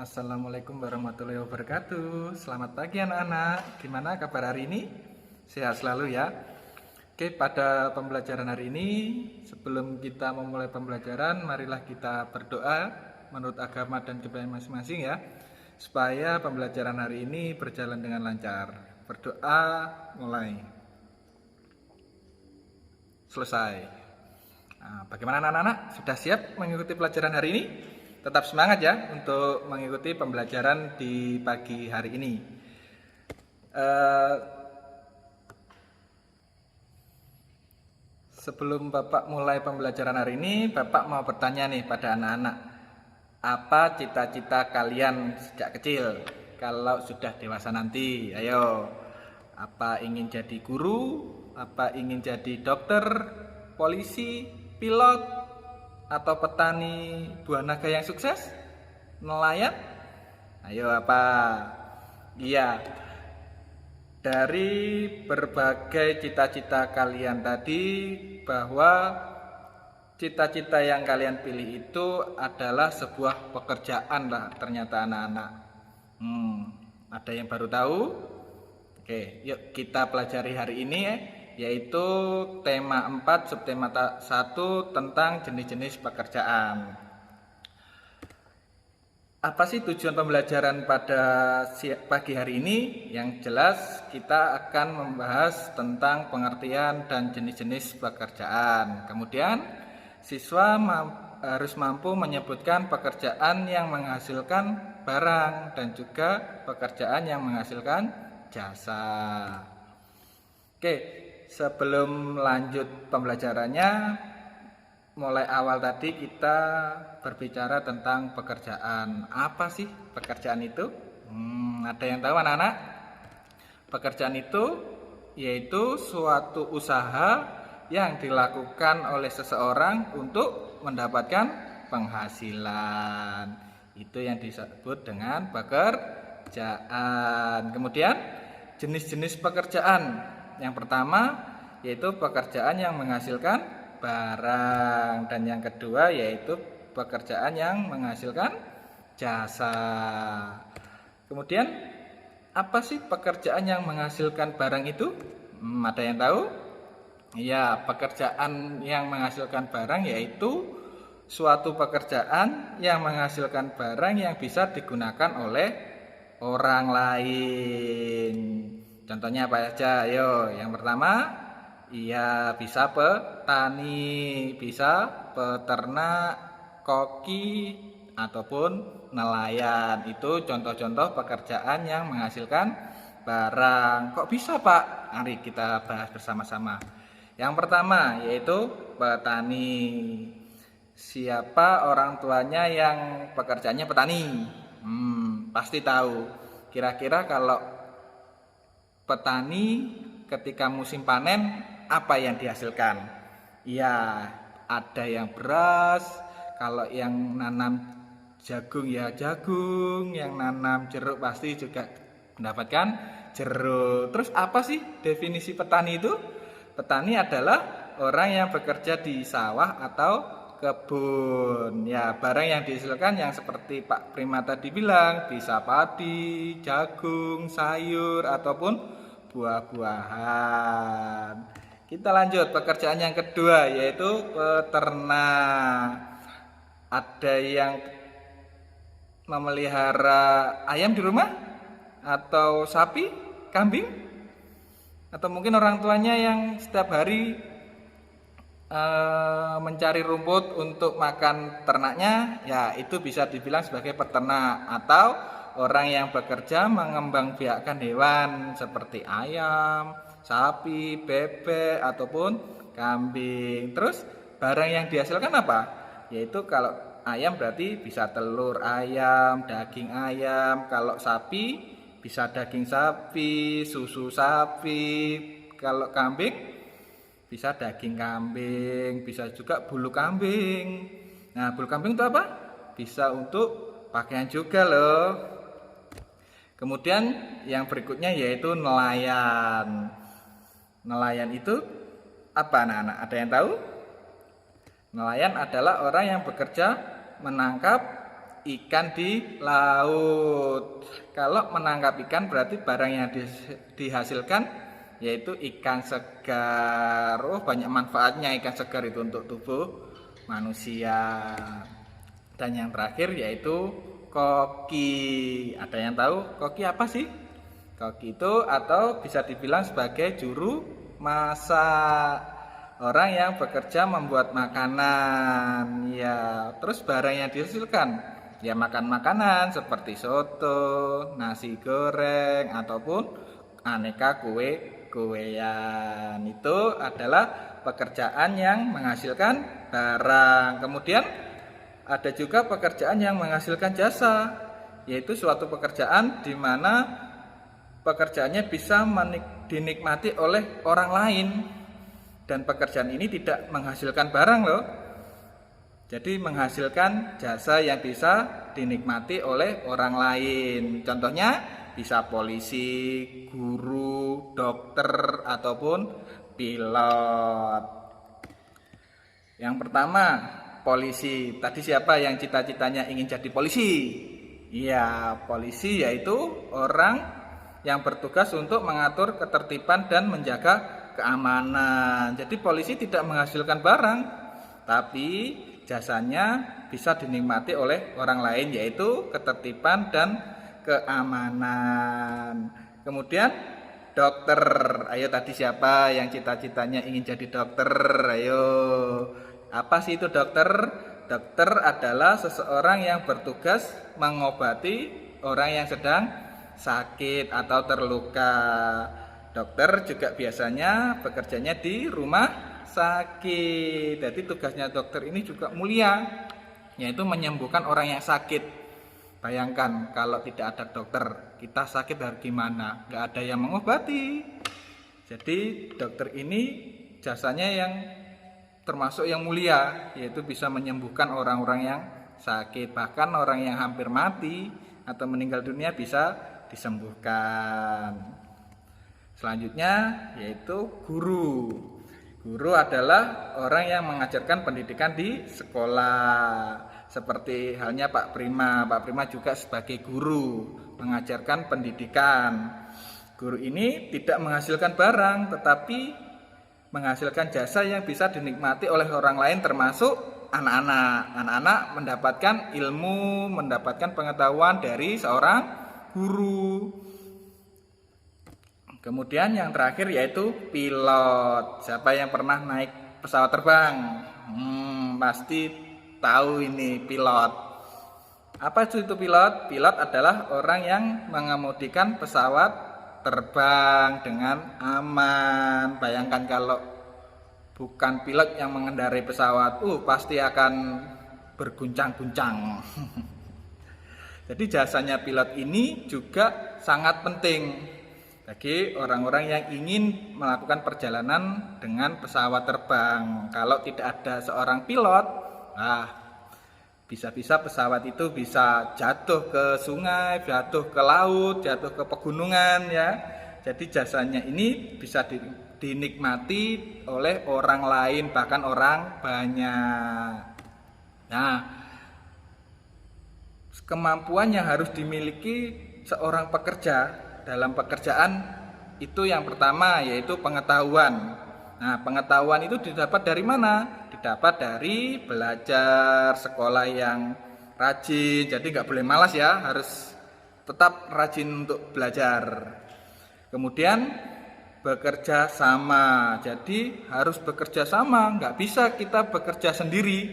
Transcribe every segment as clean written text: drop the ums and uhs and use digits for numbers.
Assalamualaikum warahmatullahi wabarakatuh. Selamat pagi anak-anak. Gimana kabar hari ini? Sehat selalu ya. Oke, pada pembelajaran hari ini, sebelum kita memulai pembelajaran, marilah kita berdoa menurut agama dan kepercayaan masing-masing ya, supaya pembelajaran hari ini berjalan dengan lancar. Berdoa mulai. Selesai. Nah, bagaimana anak-anak? Sudah siap mengikuti pelajaran hari ini? Tetap semangat ya untuk mengikuti pembelajaran di pagi hari ini. Sebelum Bapak mulai pembelajaran hari ini, Bapak mau bertanya nih pada anak-anak. Apa cita-cita kalian sejak kecil? Kalau sudah dewasa nanti, ayo. Apa ingin jadi guru? Apa ingin jadi dokter, polisi, pilot, atau petani buah naga yang sukses? Nelayan? Ayo apa? Iya. Dari berbagai cita-cita kalian tadi, bahwa cita-cita yang kalian pilih itu adalah sebuah pekerjaan lah ternyata anak-anak. Ada yang baru tahu? Oke, yuk kita pelajari hari ini ya, yaitu tema 4 subtema 1 tentang jenis-jenis pekerjaan. Apa sih tujuan pembelajaran pada pagi hari ini? Yang jelas kita akan membahas tentang pengertian dan jenis-jenis pekerjaan. Kemudian siswa harus mampu menyebutkan pekerjaan yang menghasilkan barang dan juga pekerjaan yang menghasilkan jasa. Oke, sebelum lanjut pembelajarannya, mulai awal tadi kita berbicara tentang pekerjaan. Apa sih pekerjaan itu? Ada yang tahu anak-anak? Pekerjaan itu yaitu suatu usaha yang dilakukan oleh seseorang untuk mendapatkan penghasilan. Itu yang disebut dengan pekerjaan. Kemudian jenis-jenis pekerjaan. Yang pertama yaitu pekerjaan yang menghasilkan barang, dan yang kedua yaitu pekerjaan yang menghasilkan jasa. Kemudian apa sih pekerjaan yang menghasilkan barang itu? Ada yang tahu? Ya, pekerjaan yang menghasilkan barang yaitu suatu pekerjaan yang menghasilkan barang yang bisa digunakan oleh orang lain. Contohnya apa aja? Ayo, yang pertama, iya, bisa petani, bisa peternak, koki, ataupun nelayan. Itu contoh-contoh pekerjaan yang menghasilkan barang. Kok bisa, Pak? Mari kita bahas bersama-sama. Yang pertama yaitu petani. Siapa orang tuanya yang pekerjaannya petani? Pasti tahu. Kira-kira kalau petani ketika musim panen, apa yang dihasilkan? Ya, ada yang beras, kalau yang nanam jagung ya jagung, yang nanam jeruk pasti juga mendapatkan jeruk. Terus apa sih definisi petani itu? Petani adalah orang yang bekerja di sawah atau kebun. Ya, barang yang dihasilkan yang seperti Pak Prima tadi bilang, bisa padi, jagung, sayur, ataupun buah-buahan. Kita lanjut pekerjaan yang kedua yaitu peternak. Ada yang memelihara ayam di rumah, atau sapi, kambing, atau mungkin orang tuanya yang setiap hari mencari rumput untuk makan ternaknya, ya itu bisa dibilang sebagai peternak. Atau orang yang bekerja mengembangbiakkan hewan seperti ayam, sapi, bebek, ataupun kambing. Terus barang yang dihasilkan apa? Yaitu kalau ayam berarti bisa telur ayam, daging ayam. Kalau sapi bisa daging sapi, susu sapi. Kalau kambing bisa daging kambing, bisa juga bulu kambing. Nah, bulu kambing itu apa? Bisa untuk pakaian juga loh. Kemudian yang berikutnya yaitu nelayan. Nelayan itu apa anak-anak? Ada yang tahu? Nelayan adalah orang yang bekerja menangkap ikan di laut. Kalau menangkap ikan berarti barang yang dihasilkan yaitu ikan segar. Oh, banyak manfaatnya ikan segar itu untuk tubuh manusia. Dan yang terakhir yaitu koki. Ada yang tahu koki apa sih? Koki itu atau bisa dibilang sebagai juru masak. Orang yang bekerja membuat makanan. Ya, terus barang yang dihasilkan ya makan makanan seperti soto, nasi goreng ataupun aneka kue-kuean. Itu adalah pekerjaan yang menghasilkan barang. Kemudian ada juga pekerjaan yang menghasilkan jasa, yaitu suatu pekerjaan di mana pekerjaannya bisa dinikmati oleh orang lain. Dan pekerjaan ini tidak menghasilkan barang loh. Jadi menghasilkan jasa yang bisa dinikmati oleh orang lain. Contohnya bisa polisi, guru, dokter, ataupun pilot. Yang pertama, polisi. Tadi siapa yang cita-citanya ingin jadi polisi? Iya, polisi yaitu orang yang bertugas untuk mengatur ketertiban dan menjaga keamanan. Jadi polisi tidak menghasilkan barang, tapi jasanya bisa dinikmati oleh orang lain, yaitu ketertiban dan keamanan. Kemudian dokter. Ayo tadi siapa yang cita-citanya ingin jadi dokter? Ayo. Apa sih itu dokter? Dokter adalah seseorang yang bertugas mengobati orang yang sedang sakit atau terluka. Dokter juga biasanya bekerjanya di rumah sakit. Jadi tugasnya dokter ini juga mulia, yaitu menyembuhkan orang yang sakit. Bayangkan kalau tidak ada dokter, kita sakit harus gimana? Gak ada yang mengobati. Jadi dokter ini jasanya yang termasuk yang mulia, yaitu bisa menyembuhkan orang-orang yang sakit. Bahkan orang yang hampir mati atau meninggal dunia bisa disembuhkan. Selanjutnya yaitu guru. Guru adalah orang yang mengajarkan pendidikan di sekolah. Seperti halnya Pak Prima. Pak Prima juga sebagai guru mengajarkan pendidikan. Guru ini tidak menghasilkan barang, tetapi menghasilkan jasa yang bisa dinikmati oleh orang lain termasuk anak-anak. Anak-anak mendapatkan ilmu, mendapatkan pengetahuan dari seorang guru. Kemudian yang terakhir yaitu pilot. Siapa yang pernah naik pesawat terbang? Pasti tahu ini pilot. Apa itu pilot? Pilot adalah orang yang mengemudikan pesawat terbang dengan aman. Bayangkan kalau bukan pilot yang mengendarai pesawat, pasti akan berguncang-guncang. Jadi jasanya pilot ini juga sangat penting bagi orang-orang yang ingin melakukan perjalanan dengan pesawat terbang. Kalau tidak ada seorang pilot, bisa-bisa pesawat itu bisa jatuh ke sungai, jatuh ke laut, jatuh ke pegunungan ya. Jadi jasanya ini bisa dinikmati oleh orang lain, bahkan orang banyak. Nah, kemampuan yang harus dimiliki seorang pekerja dalam pekerjaan itu yang pertama yaitu pengetahuan. Nah, pengetahuan itu didapat dari mana? Didapat dari belajar, sekolah yang rajin. Jadi nggak boleh malas ya, harus tetap rajin untuk belajar. Kemudian bekerja sama. Jadi harus bekerja sama, nggak bisa kita bekerja sendiri.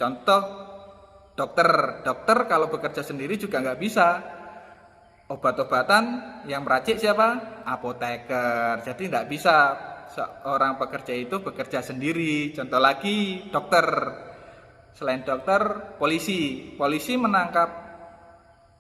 Contoh dokter kalau bekerja sendiri juga nggak bisa. Obat-obatan yang meracik siapa? Apoteker. Jadi tidak bisa seorang pekerja itu bekerja sendiri. Contoh lagi dokter. Selain dokter, polisi. Polisi menangkap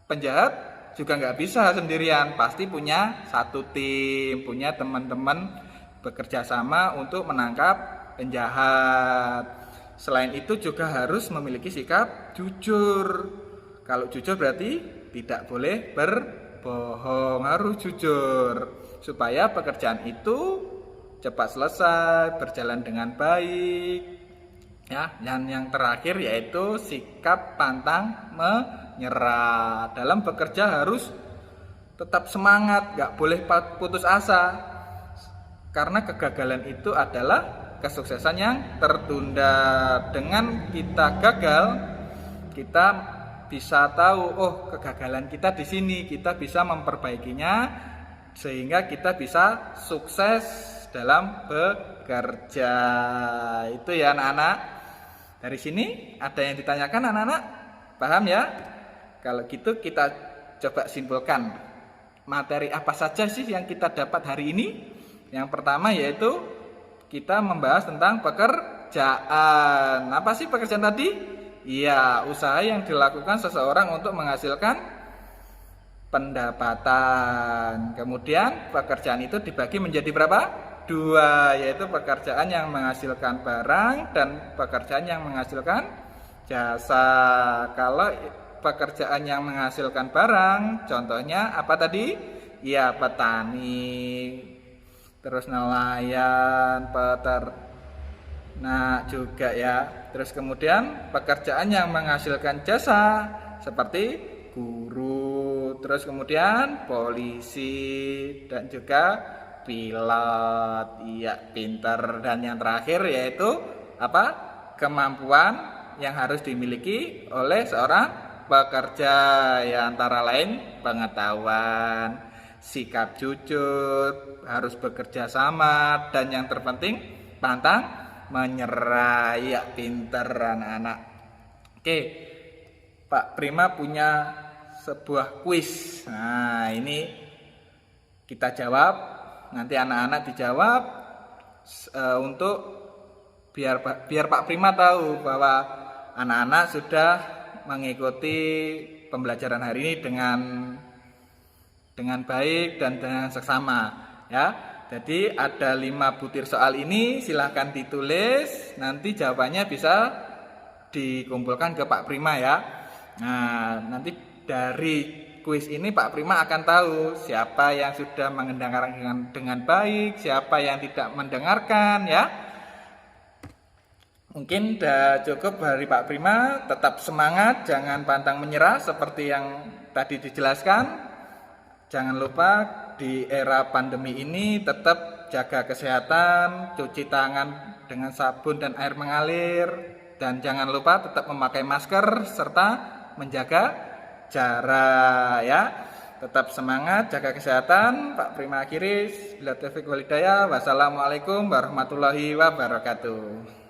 penjahat juga nggak bisa sendirian. Pasti punya satu tim, punya teman-teman bekerja sama untuk menangkap penjahat. Selain itu juga harus memiliki sikap jujur. Kalau jujur berarti tidak boleh berbohong, harus jujur supaya pekerjaan itu cepat selesai, berjalan dengan baik. Ya, dan yang terakhir yaitu sikap pantang menyerah. Dalam bekerja harus tetap semangat, nggak boleh putus asa. Karena kegagalan itu adalah kesuksesan yang tertunda. Dengan kita gagal, kita bisa tahu, oh kegagalan kita di sini, kita bisa memperbaikinya sehingga kita bisa sukses dalam bekerja. Itu ya anak-anak. Dari sini ada yang ditanyakan anak-anak? Paham ya? Kalau gitu kita coba simpulkan. Materi apa saja sih yang kita dapat hari ini? Yang pertama yaitu kita membahas tentang pekerjaan. Apa sih pekerjaan tadi? Iya, usaha yang dilakukan seseorang untuk menghasilkan pendapatan. Kemudian pekerjaan itu dibagi menjadi berapa? Dua, yaitu pekerjaan yang menghasilkan barang dan pekerjaan yang menghasilkan jasa. Kalau pekerjaan yang menghasilkan barang, contohnya apa tadi? Ya, petani, terus nelayan, peternak juga ya. Terus kemudian pekerjaan yang menghasilkan jasa seperti guru, terus kemudian polisi dan juga pilot. Iya, pinter. Dan yang terakhir yaitu apa? Kemampuan yang harus dimiliki oleh seorang pekerja, ya antara lain pengetahuan, sikap jujur, harus bekerja sama, dan yang terpenting pantang menyerah. Ya, pinter anak-anak. Oke, Pak Prima punya sebuah kuis. Nah, ini kita jawab. Nanti anak-anak dijawab untuk biar Pak Prima tahu bahwa anak-anak sudah mengikuti pembelajaran hari ini dengan baik dan dengan seksama ya. Jadi ada 5 butir soal ini, silahkan ditulis, nanti jawabannya bisa dikumpulkan ke Pak Prima ya. Nah, nanti dari kuis ini Pak Prima akan tahu siapa yang sudah mendengarkan dengan baik, siapa yang tidak mendengarkan ya. Mungkin sudah cukup dari Pak Prima, tetap semangat, jangan pantang menyerah seperti yang tadi dijelaskan. Jangan lupa di era pandemi ini tetap jaga kesehatan, cuci tangan dengan sabun dan air mengalir, dan jangan lupa tetap memakai masker serta menjaga jarak ya. Tetap semangat, jaga kesehatan. Pak Prima akhiri. Bila taufiq wal hidayah. Wassalamualaikum warahmatullahi wabarakatuh.